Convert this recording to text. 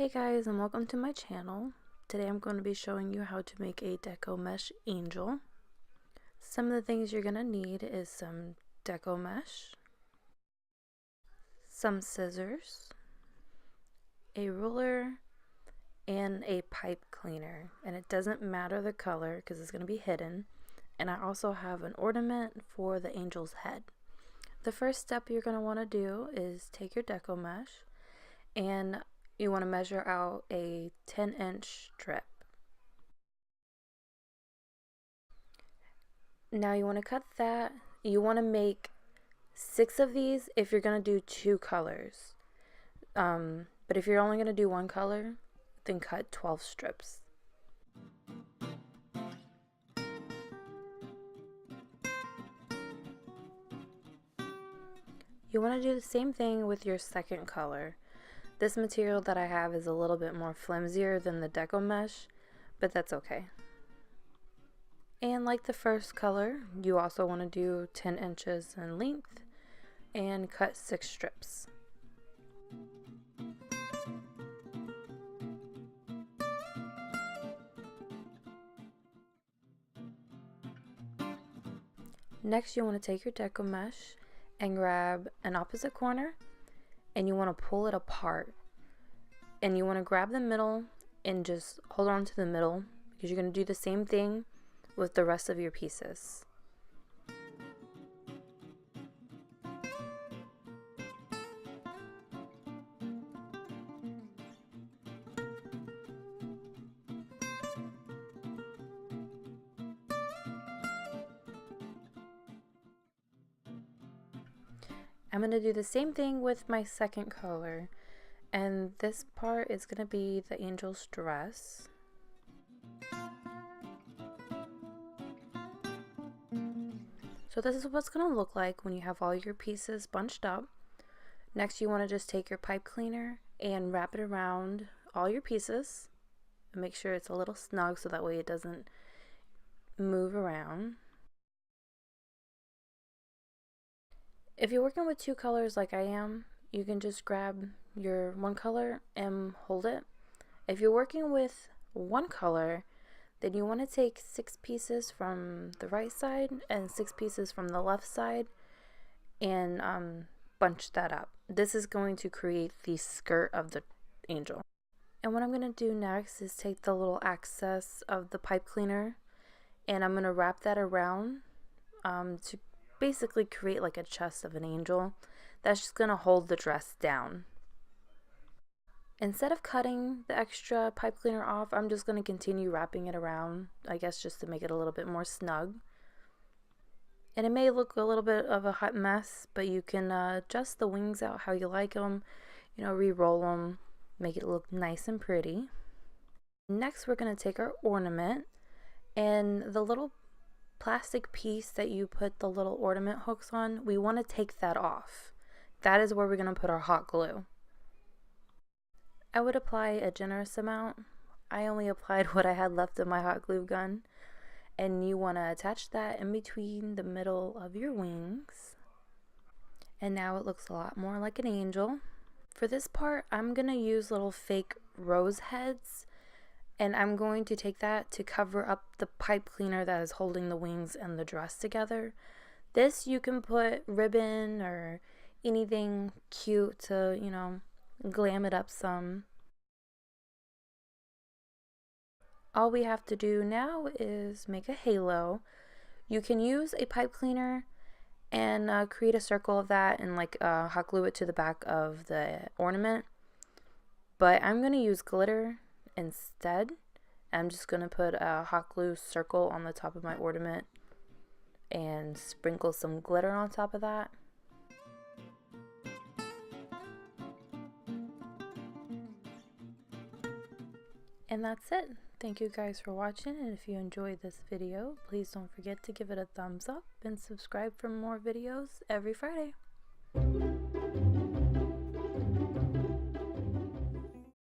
Hey guys, and welcome to my channel. Today I'm going to be showing you how to make a deco mesh angel. Some of the things you're going to need is some deco mesh, some scissors, a ruler, and a pipe cleaner. And it doesn't matter the color because it's going to be hidden. And I also have an ornament for the angel's head. The first step you're going to want to do is take your deco mesh and you want to measure out a 10-inch strip. Now you want to cut that. You want to make 6 of these if you're going to do 2 colors. But if you're only going to do 1 color, then cut 12 strips. You want to do the same thing with your second color. This material that I have is a little bit more flimsier than the deco mesh, but that's okay. And like the first color, you also want to do 10 inches in length and cut 6 strips. Next, you want to take your deco mesh and grab an opposite corner and you want to pull it apart. And you want to grab the middle and just hold on to the middle because you're going to do the same thing with the rest of your pieces. I'm going to do the same thing with my second color, and this part is going to be the angel's dress. So this is what's going to look like when you have all your pieces bunched up. Next, you want to just take your pipe cleaner and wrap it around all your pieces and make sure it's a little snug so that way it doesn't move around. If you're working with 2 colors like I am, you can just grab your 1 color and hold it. If you're working with 1 color, then you want to take 6 pieces from the right side and 6 pieces from the left side and bunch that up. This is going to create the skirt of the angel. And what I'm going to do next is take the little excess of the pipe cleaner and I'm going to wrap that around to basically create like a chest of an angel. That's just going to hold the dress down. Instead of cutting the extra pipe cleaner off, I'm just going to continue wrapping it around, I guess just to make it a little bit more snug. And it may look a little bit of a hot mess, but you can adjust the wings out how you like them, re-roll them, make it look nice and pretty. Next, we're going to take our ornament and the little plastic piece that you put the little ornament hooks on, we want to take that off. That is where we're going to put our hot glue. I would apply a generous amount. I only applied what I had left of my hot glue gun. And you want to attach that in between the middle of your wings. And now it looks a lot more like an angel. For this part, I'm going to use little fake rose heads. And I'm going to take that to cover up the pipe cleaner that is holding the wings and the dress together. This you can put ribbon or anything cute to, glam it up some. All we have to do now is make a halo. You can use a pipe cleaner and create a circle of that and hot glue it to the back of the ornament. But I'm going to use glitter instead. I'm just going to put a hot glue circle on the top of my ornament and sprinkle some glitter on top of that. And that's it. Thank you guys for watching, and if you enjoyed this video, please don't forget to give it a thumbs up and subscribe for more videos every Friday.